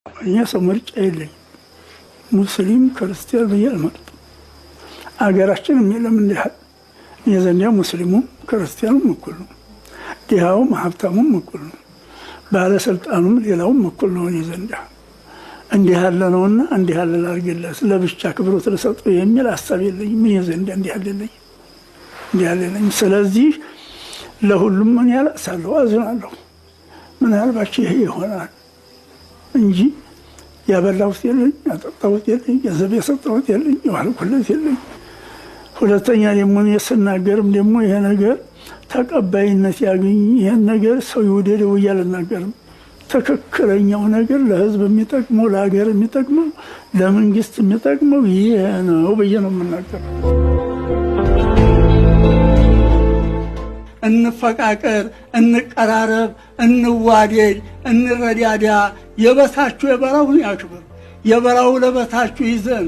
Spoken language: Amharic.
እኛ ሰው ምርጫ የለኝ ሙስሊም ክርስቲያን በየልመርጥ አገራችንም የለም እንዲያል የዘንያ ሙስሊሙም ክርስቲያኑም እኩል ነው፣ ዲሃውም ሀብታሙም እኩል ነው፣ ባለስልጣኑም ሌላውም እኩል ነው። የዘንያ እንዲህ ያለ ነውና እንዲህ ያለ ላርግለት ለብቻ ክብሩት ለሰጡ የሚል ሐሳብ የለኝ። ምን የዘንያ እንዲህ ያለልኝ ስለዚህ ለሁሉም ምን ያላሳለው አዝናለሁ። ምን ያልባች ይሄ ይሆናል እንጂ ያበላሁት የለኝ፣ ያጠጣሁት የለኝ፣ ገንዘብ የሰጠሁት የለኝ፣ የዋልኩለት የለኝ። ሁለተኛ ደግሞ የስናገርም ደግሞ ይሄ ነገር ተቀባይነት ያገኝ ይሄን ነገር ሰው ይወደደው እያልናገርም ትክክለኛው ነገር ለህዝብ የሚጠቅመው ለሀገር የሚጠቅመው ለመንግስት የሚጠቅመው ይሄ ነው ብዬ ነው የምናገረው። እንፈቃቀር፣ እንቀራረብ፣ እንዋደድ፣ እንረዳዳ። የበታችሁ የበራውን ያክብር፣ የበራው ለበታችሁ ይዘን